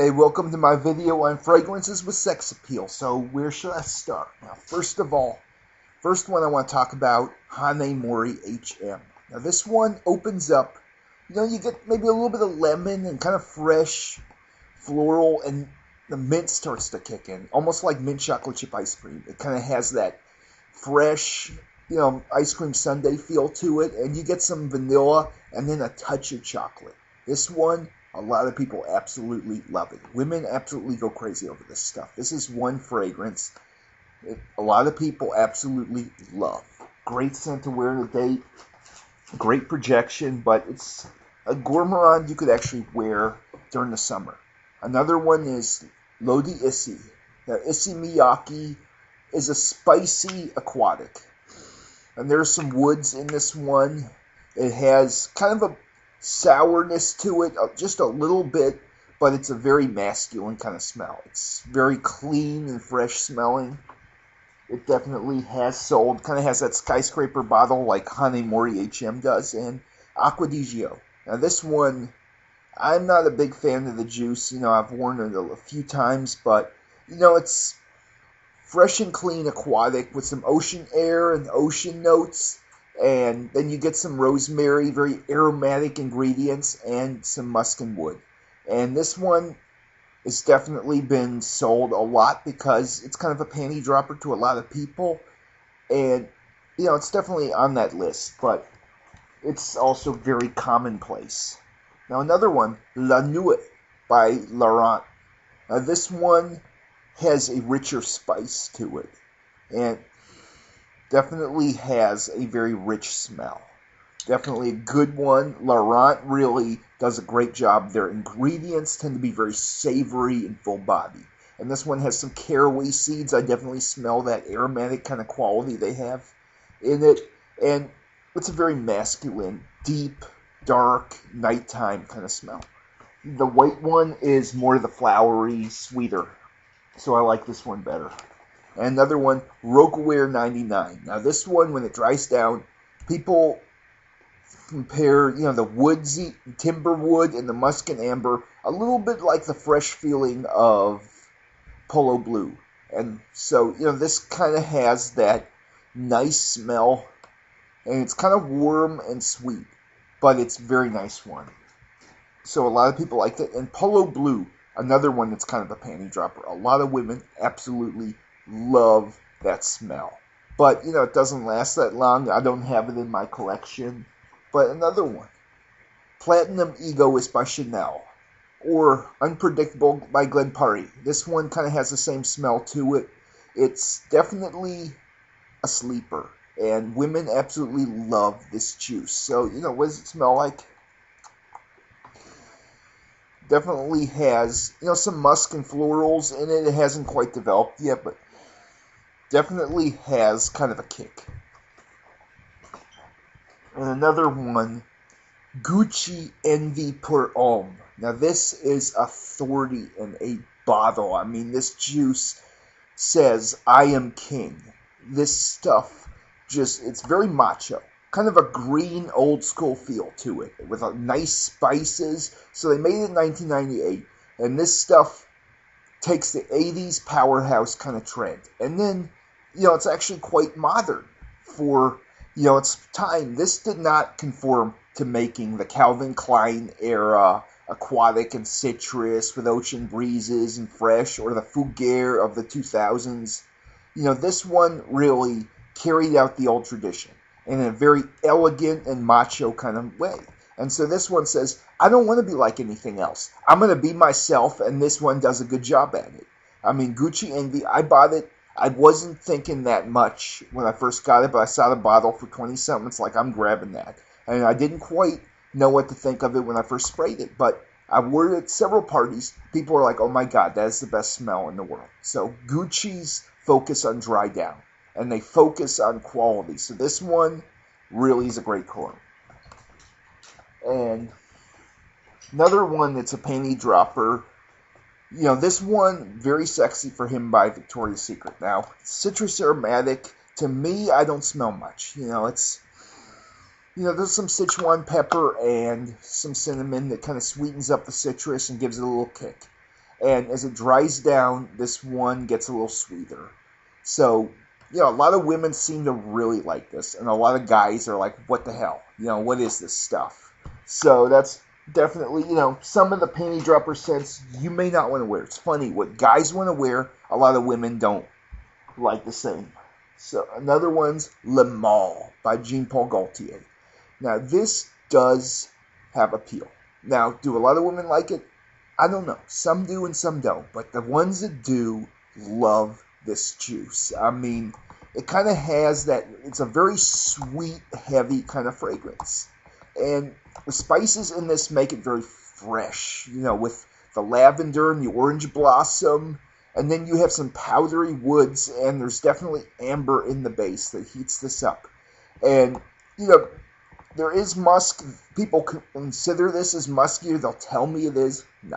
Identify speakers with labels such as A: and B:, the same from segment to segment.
A: Hey, welcome to my video on fragrances with sex appeal. So where should I start? Now, first of all, first one I want to talk about, Hane Mori HM. Now this one opens up, you get maybe a little bit of lemon and kind of fresh, floral, and the mint starts to kick in, almost like mint chocolate chip ice cream. It kind of has that fresh, ice cream sundae feel to it, and you get some vanilla and then a touch of chocolate. This one, a lot of people absolutely love it. Women absolutely go crazy over this stuff. This is one fragrance a lot of people absolutely love. Great scent to wear on a date, great projection, but it's a gourmand you could actually wear during the summer. Another one is Lodi Issey. Now, Issey Miyake is a spicy aquatic. And there's some woods in this one. It has kind of a sourness to it, just a little bit, but it's a very masculine kind of smell. It's very clean and fresh smelling. It definitely has sold, kind of has that skyscraper bottle like Hane Mori HM does, and Acqua di Gio. Now this one, I'm not a big fan of the juice. I've worn it a few times, but, it's fresh and clean aquatic with some ocean air and ocean notes. And then you get some rosemary, very aromatic ingredients, and some musk and wood. And this one has definitely been sold a lot because it's kind of a panty dropper to a lot of people. And, it's definitely on that list, but it's also very commonplace. Now another one, La Nuit by Laurent. Now this one has a richer spice to it. And definitely has a very rich smell. Definitely a good one. Laurent really does a great job. Their ingredients tend to be very savory and full body. And this one has some caraway seeds. I definitely smell that aromatic kind of quality they have in it. And it's a very masculine, deep, dark, nighttime kind of smell. The white one is more of the flowery, sweeter. So I like this one better. And another one, Roqueware 99. Now this one, when it dries down, people compare, the woodsy timber wood and the musk and amber, a little bit like the fresh feeling of Polo Blue. And so, this kind of has that nice smell, and it's kind of warm and sweet, but it's a very nice one. So a lot of people like that. And Polo Blue, another one that's kind of a panty dropper. A lot of women absolutely love that smell. But, it doesn't last that long. I don't have it in my collection. But another one, Platinum Egoist by Chanel, or Unpredictable by Glen Parry. This one kind of has the same smell to it. It's definitely a sleeper, and women absolutely love this juice. So, what does it smell like? Definitely has, some musk and florals in it. It hasn't quite developed yet, but definitely has kind of a kick. And another one, Gucci Envy pour Homme. Now this is authority in a bottle. I mean, this juice says, I am king. This stuff it's very macho. Kind of a green old school feel to it, with nice spices. So they made it in 1998, and this stuff takes the 80s powerhouse kind of trend. And then, it's actually quite modern for, its time. This did not conform to making the Calvin Klein era aquatic and citrus with ocean breezes and fresh, or the Fougere of the 2000s. This one really carried out the old tradition in a very elegant and macho kind of way. And so this one says, I don't want to be like anything else. I'm going to be myself, and this one does a good job at it. I mean, Gucci Envy, I bought it. I wasn't thinking that much when I first got it, but I saw the bottle for 20-something. It's like, I'm grabbing that. And I didn't quite know what to think of it when I first sprayed it, but I wore it at several parties. People were like, oh my God, that is the best smell in the world. So Gucci's focus on dry down, and they focus on quality. So this one really is a great cologne. And another one that's a panty dropper, this one, very sexy for him by Victoria's Secret. Now, citrus aromatic, to me, I don't smell much. It's there's some Sichuan pepper and some cinnamon that kind of sweetens up the citrus and gives it a little kick. And as it dries down, this one gets a little sweeter. So, a lot of women seem to really like this, and a lot of guys are like, what the hell? What is this stuff? So that's definitely, some of the panty dropper scents you may not want to wear. It's funny, what guys want to wear, a lot of women don't like the same. So another one's Le Male by Jean Paul Gaultier. Now this does have appeal. Now, do a lot of women like it? I don't know. Some do and some don't. But the ones that do love this juice. I mean, it kind of has that, it's a very sweet, heavy kind of fragrance. And the spices in this make it very fresh, with the lavender and the orange blossom. And then you have some powdery woods, and there's definitely amber in the base that heats this up. And, there is musk. People consider this as musky. They'll tell me it is. No.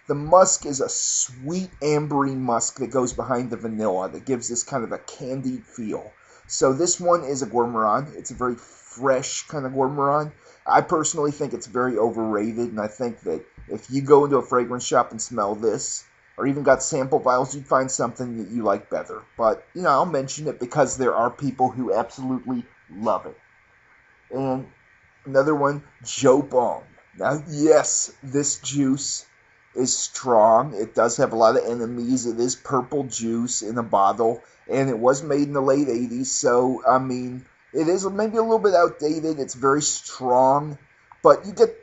A: The musk is a sweet, ambery musk that goes behind the vanilla that gives this kind of a candied feel. So this one is a gourmand. It's a very fresh kind of gourmand. I personally think it's very overrated, and I think that if you go into a fragrance shop and smell this, or even got sample vials, you'd find something that you like better. But, I'll mention it because there are people who absolutely love it. And another one, Joe Balm. Now, yes, this juice is strong. It does have a lot of enemies. It is purple juice in a bottle, and it was made in the late 80s, so, I mean, it is maybe a little bit outdated. It's very strong, but you get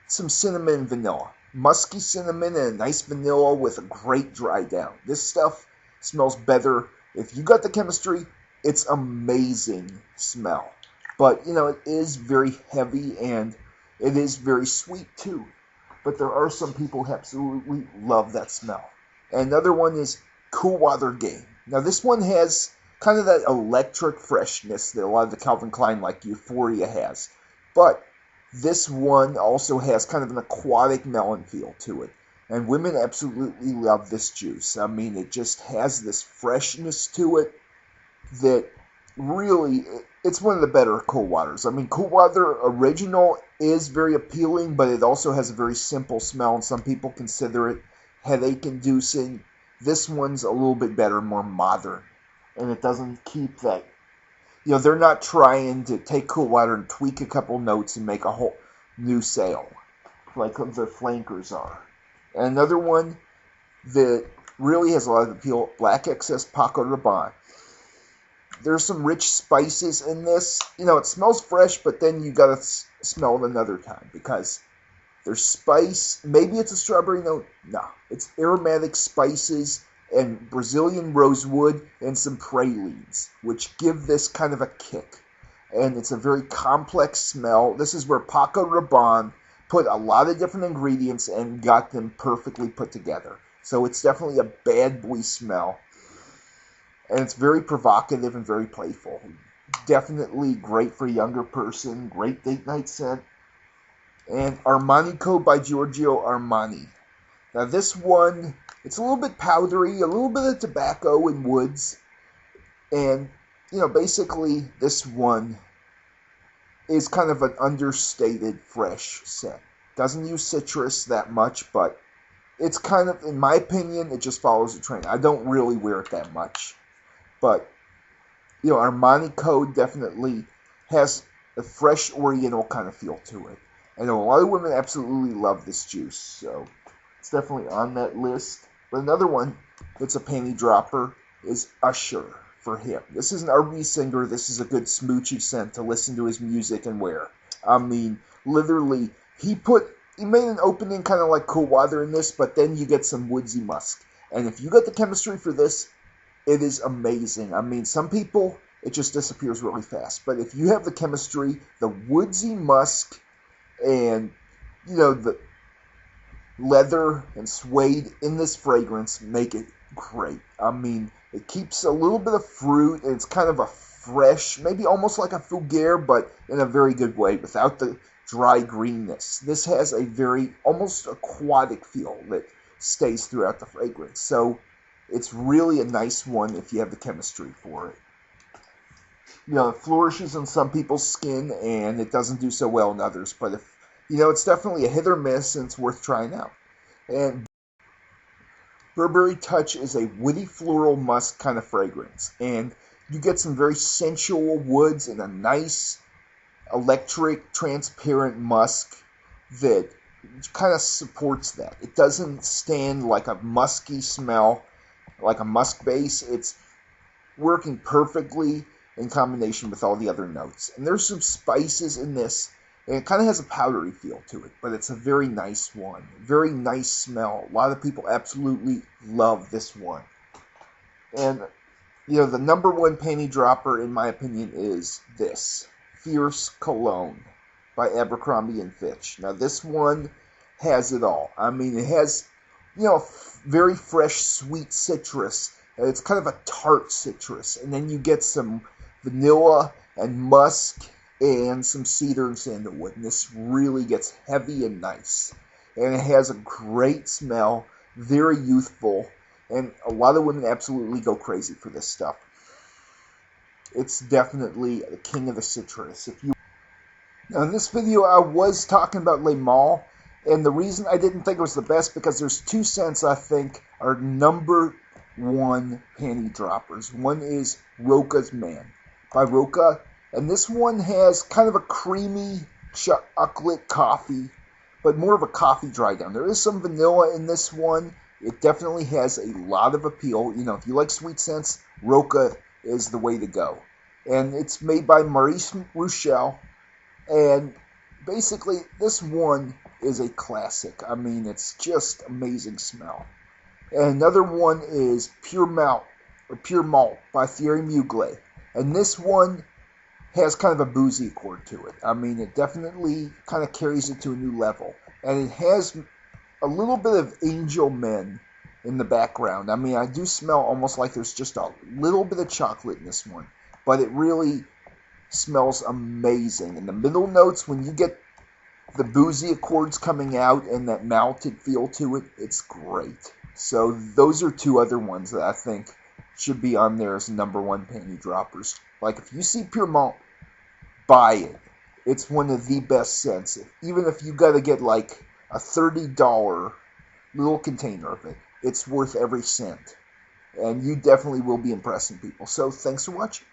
A: some cinnamon and vanilla. Musky cinnamon and a nice vanilla with a great dry down. This stuff smells better. If you got the chemistry, it's amazing smell. But, it is very heavy, and it is very sweet, too. But there are some people who absolutely love that smell. And another one is Cool Water Game. Now, this one has kind of that electric freshness that a lot of the Calvin Klein, like Euphoria, has. But this one also has kind of an aquatic melon feel to it. And women absolutely love this juice. I mean, it just has this freshness to it that really, it's one of the better Cool Waters. I mean, Cool Water Original is very appealing, but it also has a very simple smell, and some people consider it headache-inducing. This one's a little bit better, more modern, and it doesn't keep that. They're not trying to take Cool Water and tweak a couple notes and make a whole new sale, like the flankers are. And another one that really has a lot of appeal, Black Excess Paco Rabanne. There's some rich spices in this. It smells fresh, but then you gotta smell it another time because there's spice. Maybe it's a strawberry note. No, it's aromatic spices and Brazilian rosewood and some pralines, which give this kind of a kick. And it's a very complex smell. This is where Paco Rabanne put a lot of different ingredients and got them perfectly put together. So it's definitely a bad boy smell. And it's very provocative and very playful. Definitely great for a younger person. Great date night scent. And Armanico by Giorgio Armani. Now this one, it's a little bit powdery, a little bit of tobacco and woods. And, basically this one is kind of an understated fresh scent. Doesn't use citrus that much, but it's kind of, in my opinion, it just follows the trend. I don't really wear it that much. But, Armani Code definitely has a fresh Oriental kind of feel to it. I know a lot of women absolutely love this juice, so it's definitely on that list. But another one that's a panty dropper is Usher for him. This is an R&B singer. This is a good smoochy scent to listen to his music and wear. I mean, literally, he made an opening kind of like Cool Water in this, but then you get some woodsy musk. And if you got the chemistry for this, it is amazing. I mean, some people, it just disappears really fast. But if you have the chemistry, the woodsy musk, and, the leather and suede in this fragrance make it great. I mean, it keeps a little bit of fruit, and it's kind of a fresh, maybe almost like a fougere, but in a very good way, without the dry greenness. This has a very, almost aquatic feel that stays throughout the fragrance. So, it's really a nice one if you have the chemistry for it. It flourishes on some people's skin, and it doesn't do so well in others. But if, it's definitely a hit or miss, and it's worth trying out. And Burberry Touch is a woody floral musk kind of fragrance, and you get some very sensual woods and a nice electric transparent musk that kind of supports that. It doesn't stand like a musky smell, like a musk base. It's working perfectly in combination with all the other notes. And there's some spices in this, and it kind of has a powdery feel to it, but it's a very nice one. Very nice smell. A lot of people absolutely love this one. And, the number one panty dropper, in my opinion, is this Fierce Cologne by Abercrombie & Fitch. Now, this one has it all. I mean, it has, very fresh, sweet citrus. It's kind of a tart citrus. And then you get some vanilla and musk and some cedar and sandalwood. And this really gets heavy and nice. And it has a great smell, very youthful. And a lot of women absolutely go crazy for this stuff. It's definitely the king of the citrus. Now, in this video, I was talking about Le Male, and the reason I didn't think it was the best because there's two scents I think are number one panty droppers. One is Roca's Man by Roca, and this one has kind of a creamy chocolate coffee, but more of a coffee dry down. There is some vanilla in this one. It definitely has a lot of appeal. If you like sweet scents, Roca is the way to go. And it's made by Maurice Rouchel. And basically, this one is a classic. I mean, it's just amazing smell. And another one is Pure Malt by Thierry Mugler. And this one has kind of a boozy accord to it. I mean, it definitely kind of carries it to a new level. And it has a little bit of Angel Men in the background. I mean, I do smell almost like there's just a little bit of chocolate in this one. But it really smells amazing. In the middle notes, when you get the boozy accords coming out and that malted feel to it, it's great. So those are two other ones that I think should be on there as number one panty droppers. Like, if you see Pure Malt, buy it. It's one of the best scents. Even if you got to get like a $30 little container of it, it's worth every cent. And you definitely will be impressing people. So thanks for watching.